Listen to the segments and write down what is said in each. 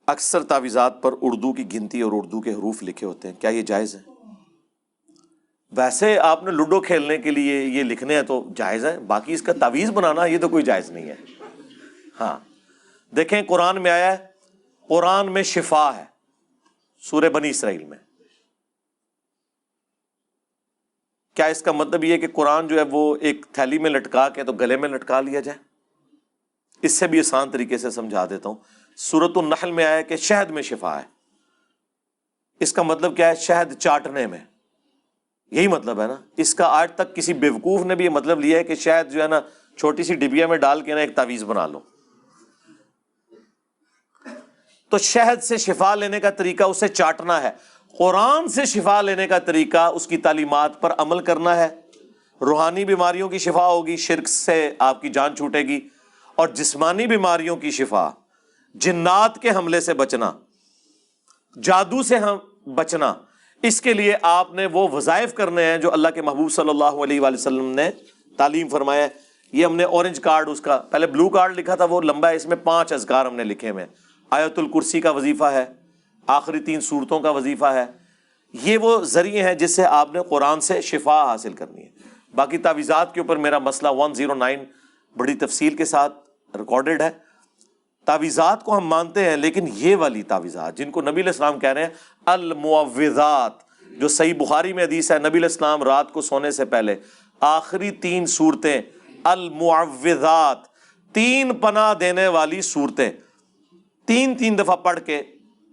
اکثر تعویذات پر اردو کی گنتی اور اردو کے حروف لکھے ہوتے ہیں، کیا یہ جائز ہے؟ ویسے آپ نے لوڈو کھیلنے کے لیے یہ لکھنے ہیں تو جائز ہے، باقی اس کا تعویذ بنانا یہ تو کوئی جائز نہیں ہے۔ ہاں دیکھیں قرآن میں آیا ہے، قرآن میں شفا ہے، سورہ بنی اسرائیل میں۔ کیا اس کا مطلب یہ ہے کہ قرآن جو ہے وہ ایک تھیلی میں لٹکا کے تو گلے میں لٹکا لیا جائے؟ اس سے بھی آسان طریقے سے سمجھا دیتا ہوں۔ سورۃ النحل میں آیا کہ شہد میں شفا ہے، اس کا مطلب کیا ہے؟ شہد چاٹنے میں، یہی مطلب ہے نا۔ اس کا آج تک کسی بیوقوف نے بھی یہ مطلب لیا ہے کہ شہد جو ہے نا چھوٹی سی ڈبیا میں ڈال کے نا ایک تعویذ بنا لو۔ تو شہد سے شفا لینے کا طریقہ اسے چاٹنا ہے، قرآن سے شفا لینے کا طریقہ اس کی تعلیمات پر عمل کرنا ہے۔ روحانی بیماریوں کی شفا ہوگی، شرک سے آپ کی جان چھوٹے گی، اور جسمانی بیماریوں کی شفا، جنات کے حملے سے بچنا، جادو سے بچنا، اس کے لیے آپ نے وہ وظائف کرنے ہیں جو اللہ کے محبوب صلی اللہ علیہ وآلہ وسلم نے تعلیم فرمایا ہے۔ یہ ہم نے اورنج کارڈ، اس کا پہلے بلو کارڈ لکھا تھا، وہ لمبا ہے، اس میں 5 اذکار ہم نے لکھے ہوئے ہیں۔ آیت الکرسی کا وظیفہ ہے، آخری 3 سورتوں کا وظیفہ ہے۔ یہ وہ ذریعے ہیں جس سے آپ نے قرآن سے شفا حاصل کرنی ہے۔ باقی تعویذات کے اوپر میرا مسئلہ 109 بڑی تفصیل کے ساتھ ریکارڈڈ ہے۔ تعویذات کو ہم مانتے ہیں، لیکن یہ والی تعویذات جن کو نبی علیہ السلام کہہ رہے ہیں المعوذات، جو صحیح بخاری میں حدیث ہے، نبی علیہ السلام رات کو سونے سے پہلے آخری 3 سورتیں المعوذات، 3 پناہ دینے والی صورتیں 3 دفعہ پڑھ کے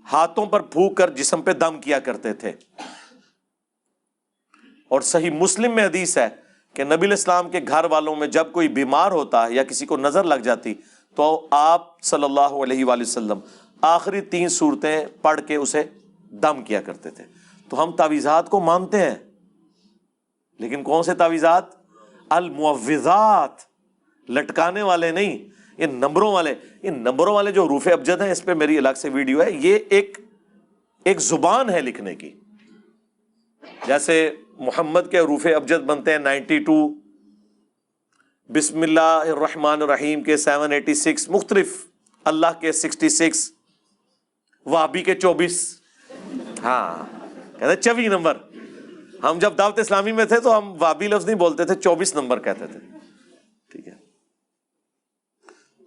ہاتھوں پر پھونک کر جسم پہ دم کیا کرتے تھے۔ اور صحیح مسلم میں حدیث ہے کہ نبی علیہ السلام کے گھر والوں میں جب کوئی بیمار ہوتا یا کسی کو نظر لگ جاتی تو آپ صلی اللہ علیہ وآلہ وسلم آخری 3 سورتیں پڑھ کے اسے دم کیا کرتے تھے۔ تو ہم تعویذات کو مانتے ہیں، لیکن کون سے تعویذات؟ المعوذات، لٹکانے والے نہیں، یہ نمبروں والے۔ یہ نمبروں والے جو حروف ابجد ہیں، اس پہ میری الگ سے ویڈیو ہے۔ یہ ایک زبان ہے لکھنے کی، جیسے محمد کے حروف ابجد بنتے ہیں 92، بسم اللہ الرحمن الرحیم کے 786، مختلف اللہ کے 66، وہابی کے 24۔ ہاں کہتے ہیں 24 نمبر۔ ہم جب دعوت اسلامی میں تھے تو ہم وہابی لفظ نہیں بولتے تھے، 24 نمبر کہتے تھے، ٹھیک ہے۔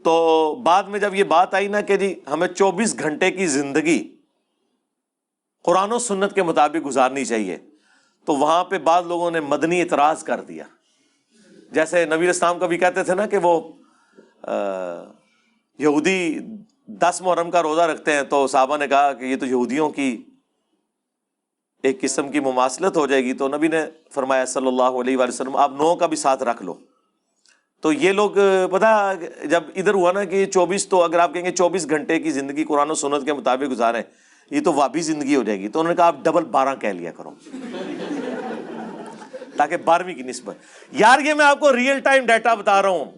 تو بعد میں جب یہ بات آئی نا کہ جی ہمیں 24 گھنٹے کی زندگی قرآن و سنت کے مطابق گزارنی چاہیے، تو وہاں پہ بعض لوگوں نے مدنی اعتراض کر دیا۔ جیسے نبی علیہ السلام کبھی کہتے تھے نا کہ وہ یہودی 10 محرم کا روزہ رکھتے ہیں، تو صحابہ نے کہا کہ یہ تو یہودیوں کی ایک قسم کی مماثلت ہو جائے گی، تو نبی نے فرمایا صلی اللہ علیہ وآلہ وسلم آپ 9 کا بھی ساتھ رکھ لو۔ تو یہ لوگ پتہ جب ادھر ہوا نا کہ 24، تو اگر آپ کہیں گے 24 گھنٹے کی زندگی قرآن و سنت کے مطابق گزاریں، یہ تو وابی زندگی ہو جائے گی، تو انہوں نے کہا آپ ڈبل 12 کہہ لیا کرو تاکہ 12ویں کی نسبت۔ یار یہ میں آپ کو ریئل ٹائم ڈیٹا بتا رہا ہوں،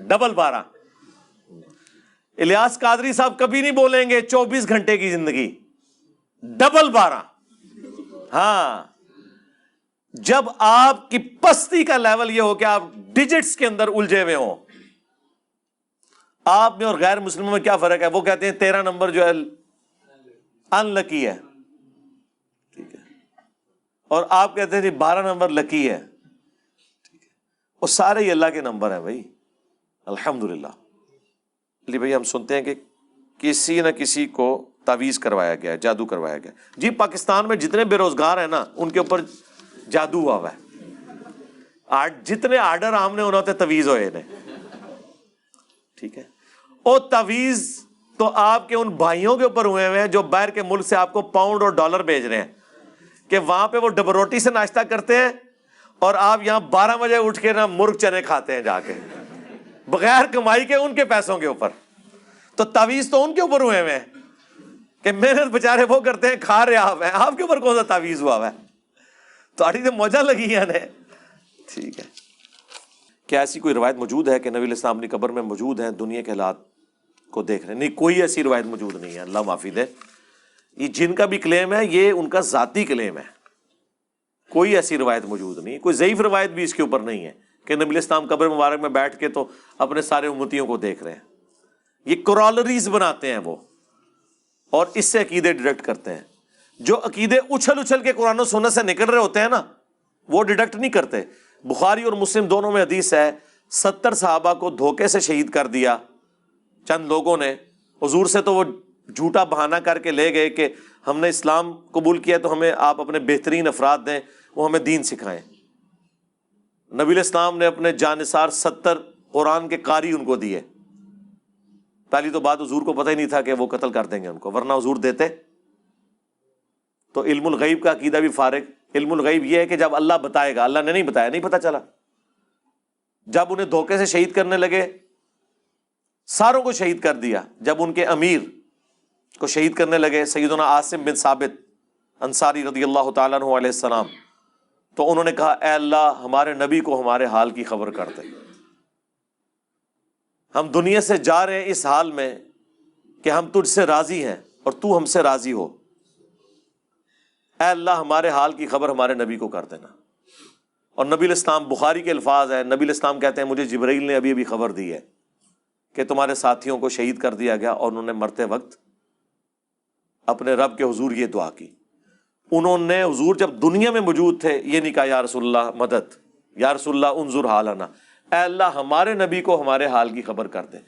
ڈبل 12۔ الیاس قادری صاحب کبھی نہیں بولیں گے 24 گھنٹے کی زندگی، ڈبل 12۔ ہاں جب آپ کی پستی کا لیول یہ ہو کہ آپ ڈیجٹس کے اندر الجھے ہوئے ہوں۔ آپ میں اور غیر مسلموں میں کیا فرق ہے؟ وہ کہتے ہیں 13 نمبر جو ہے ان لکی ہے، ٹھیک ہے، اور آپ کہتے ہیں جی 12 نمبر لکی ہے، ٹھیک ہے۔ وہ سارے ہی اللہ کے نمبر ہیں بھائی، الحمدللہ۔ علی بھائی ہم سنتے ہیں کہ کسی نہ کسی کو تعویذ کروایا گیا ہے، جادو کروایا گیا ہے۔ جی پاکستان میں جتنے بے روزگار ہیں نا ان کے اوپر جادو ہوا ہوا ہے، جتنے آرڈر آمنے انہوں نے تعویذ ہوئے نے، ٹھیک ہے۔ اور تعویذ تو آپ کے ان بھائیوں کے اوپر ہوئے ہوئے ہیں جو باہر کے ملک سے آپ کو پاؤنڈ اور ڈالر بھیج رہے ہیں، کہ وہاں پہ وہ ڈبل روٹی سے ناشتہ کرتے ہیں اور آپ یہاں 12 بجے اٹھ کے نا مرغ چنے کھاتے ہیں جا کے، بغیر کمائی کے ان کے پیسوں کے اوپر۔ تو تعویذ تو ان کے اوپر ہوئے ہوئے ہیں کہ محنت بیچارے وہ کرتے ہیں، کھا رہے آپ کے اوپر کون سا تعویذ ہوا ہوا ہے؟ تو آٹھی سے موجہ لگی ہے نا، ٹھیک ہے۔ کیا ایسی کوئی روایت موجود ہے کہ نبی علیہ السلام اپنی قبر میں موجود ہیں، دنیا کے حالات کو دیکھ رہے ہیں؟ نہیں، کوئی ایسی روایت موجود نہیں ہے، اللہ معافی دے۔ یہ جن کا بھی کلیم ہے یہ ان کا ذاتی کلیم ہے، کوئی ایسی روایت موجود نہیں، کوئی ضعیف روایت بھی اس کے اوپر نہیں ہے کہ نبی علیہ السلام قبر مبارک میں بیٹھ کے تو اپنے سارے امتیوں کو دیکھ رہے ہیں۔ یہ کرالریز بناتے ہیں وہ، اور اس سے عقیدے ڈیڈکٹ کرتے ہیں. جو عقیدے اچھل اچھل کے قرآن و سنت سے نکل رہے ہوتے ہیں نا وہ ڈیڈکٹ نہیں کرتے. بخاری اور مسلم دونوں میں حدیث ہے 70 صحابہ کو دھوکے سے شہید کر دیا چند لوگوں نے. حضور سے تو وہ جھوٹا بہانہ کر کے لے گئے کہ ہم نے اسلام قبول کیا تو ہمیں آپ اپنے بہترین افراد دیں، وہ ہمیں دین سکھائیں. نبی علیہ السلام نے اپنے جانثار 70 قرآن کے قاری ان کو دیے. پہلی تو بات حضور کو پتہ ہی نہیں تھا کہ وہ قتل کر دیں گے ان کو، ورنہ حضور دیتے. تو علم الغیب کا عقیدہ بھی فارغ. علم الغیب یہ ہے کہ جب اللہ بتائے گا، اللہ نے نہیں بتایا، نہیں پتہ چلا. جب انہیں دھوکے سے شہید کرنے لگے ساروں کو شہید کر دیا. جب ان کے امیر کو شہید کرنے لگے سیدنا عاصم بن ثابت انصاری رضی اللہ تعالیٰ عنہ علیہ السلام، تو انہوں نے کہا اے اللہ ہمارے نبی کو ہمارے حال کی خبر کر دے. ہم دنیا سے جا رہے ہیں اس حال میں کہ ہم تجھ سے راضی ہیں اور تو ہم سے راضی ہو. اے اللہ ہمارے حال کی خبر ہمارے نبی کو کر دینا. اور نبی علیہ السلام، بخاری کے الفاظ ہیں، نبی علیہ السلام کہتے ہیں مجھے جبرائیل نے ابھی خبر دی ہے کہ تمہارے ساتھیوں کو شہید کر دیا گیا، اور انہوں نے مرتے وقت اپنے رب کے حضور یہ دعا کی. انہوں نے حضور جب دنیا میں موجود تھے یہ نہیں کہا یا رسول اللہ مدد، یا رسول اللہ انظر حالنا، اے اللہ ہمارے نبی کو ہمارے حال کی خبر کر دے.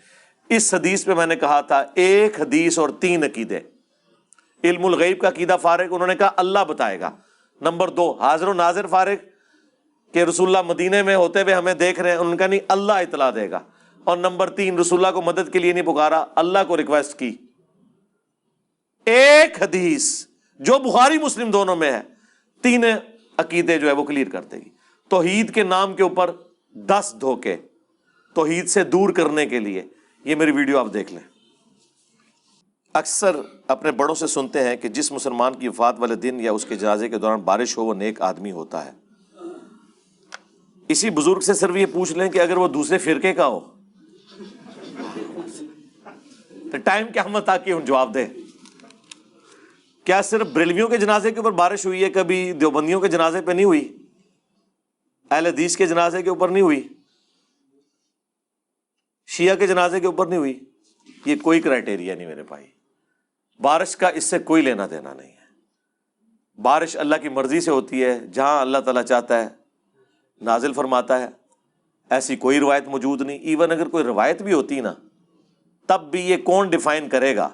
اس حدیث پہ میں نے کہا تھا ایک حدیث اور 3 عقیدے. علم الغیب کا عقیدہ فارغ، انہوں نے کہا اللہ بتائے گا. نمبر 2 حاضر و ناظر فارغ کہ رسول اللہ مدینے میں ہوتے ہوئے ہمیں دیکھ رہے ہیں، ان کا نہیں اللہ اطلاع دے گا. اور نمبر 3 رسول اللہ کو مدد کے لیے نہیں پکارا، اللہ کو ریکویسٹ کی. ایک حدیث جو بخاری مسلم دونوں میں ہے 3 عقیدے جو ہے وہ کلیئر کر دے گی. توحید کے نام کے اوپر 10 دھوکے توحید سے دور کرنے کے لیے. یہ میری ویڈیو آپ دیکھ لیں. اکثر اپنے بڑوں سے سنتے ہیں کہ جس مسلمان کی وفات والے دن یا اس کے جنازے کے دوران بارش ہو وہ نیک آدمی ہوتا ہے. اسی بزرگ سے صرف یہ پوچھ لیں کہ اگر وہ دوسرے فرقے کا ہو تو ٹائم کیا مت آ کے ہم جواب دیں. کیا صرف بریلویوں کے جنازے کے اوپر بارش ہوئی ہے؟ کبھی دیوبندیوں کے جنازے پہ نہیں ہوئی؟ اہل حدیث کے جنازے کے اوپر نہیں ہوئی؟ شیعہ کے جنازے کے اوپر نہیں ہوئی؟ یہ کوئی کرائٹیریا نہیں میرے بھائی. بارش کا اس سے کوئی لینا دینا نہیں ہے. بارش اللہ کی مرضی سے ہوتی ہے، جہاں اللہ تعالیٰ چاہتا ہے نازل فرماتا ہے. ایسی کوئی روایت موجود نہیں. ایون اگر کوئی روایت بھی ہوتی نا تب بھی یہ کون ڈیفائن کرے گا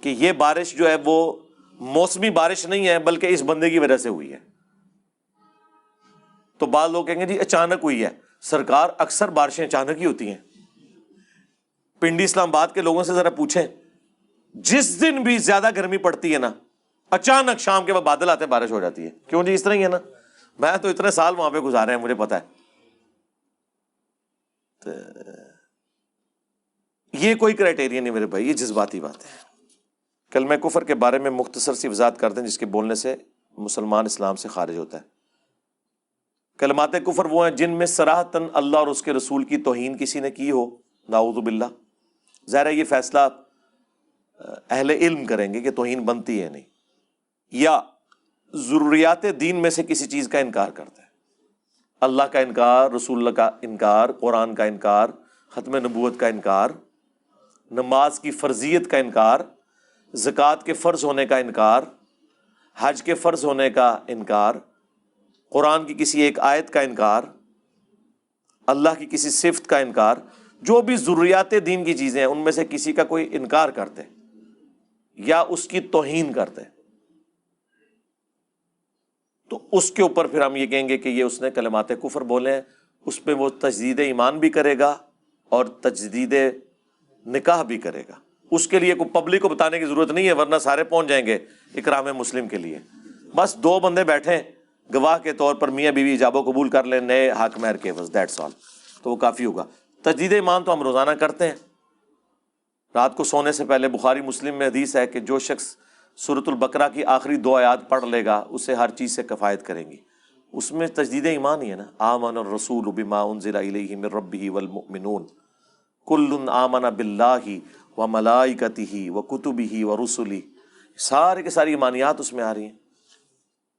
کہ یہ بارش جو ہے وہ موسمی بارش نہیں ہے بلکہ اس بندے کی وجہ سے ہوئی ہے. تو بعض لوگ کہیں گے جی اچانک ہوئی ہے. سرکار اکثر بارشیں اچانک ہی ہوتی ہیں. پنڈی اسلام آباد کے لوگوں سے ذرا پوچھیں، جس دن بھی زیادہ گرمی پڑتی ہے نا اچانک شام کے بعد بادل آتے ہیں بارش ہو جاتی ہے. کیوں جی؟ اس طرح ہی ہے نا. میں تو اتنے سال وہاں پہ گزارے ہیں، مجھے پتا ہے. یہ کوئی کرائٹیریا نہیں میرے بھائی، یہ جذباتی بات ہے. کلمہ کفر کے بارے میں مختصر سی وضاحت کر دیں جس کے بولنے سے مسلمان اسلام سے خارج ہوتا ہے. کلمات کفر وہ ہیں جن میں صراحتاً اللہ اور اس کے رسول کی توہین کسی نے کی ہو، نعوذ باللہ. ظاہر ہے یہ فیصلہ اہل علم کریں گے کہ توہین بنتی ہے نہیں، یا ضروریات دین میں سے کسی چیز کا انکار کرتا ہے. اللہ کا انکار، رسول اللہ کا انکار، قرآن کا انکار، ختم نبوت کا انکار، نماز کی فرضیت کا انکار، زکوٰۃ کے فرض ہونے کا انکار، حج کے فرض ہونے کا انکار، قرآن کی کسی ایک آیت کا انکار، اللہ کی کسی صفت کا انکار. جو بھی ضروریات دین کی چیزیں ہیں ان میں سے کسی کا کوئی انکار کرتے یا اس کی توہین کرتے تو اس کے اوپر پھر ہم یہ کہیں گے کہ یہ اس نے کلمات کفر بولے ہیں. اس پہ وہ تجدید ایمان بھی کرے گا اور تجدید نکاح بھی کرے گا. اس کے لیے کوئی پبلک کو بتانے کی ضرورت نہیں ہے، ورنہ سارے پہنچ جائیں گے اکرام مسلم کے لیے. بس 2 بندے بیٹھیں گواہ کے طور پر، میاں بیوی ایجاب و قبول کر لیں نئے حق مہر کے، بس دیٹس آل، تو وہ کافی ہوگا. تجدید ایمان تو ہم روزانہ کرتے ہیں. رات کو سونے سے پہلے بخاری مسلم میں حدیث ہے کہ جو شخص سورۃ البقرہ کی آخری 2 آیات پڑھ لے گا اسے ہر چیز سے کفایت کریں گی. اس میں تجدید ایمان ہی ہے نا. آمن الرسول بما انزل الیہ من ربہ والمؤمنون کل آمن باللہ وملائکتہ وکتبہ ورسلہ. سارے کے ساری ایمانیات اس میں آ رہی ہیں.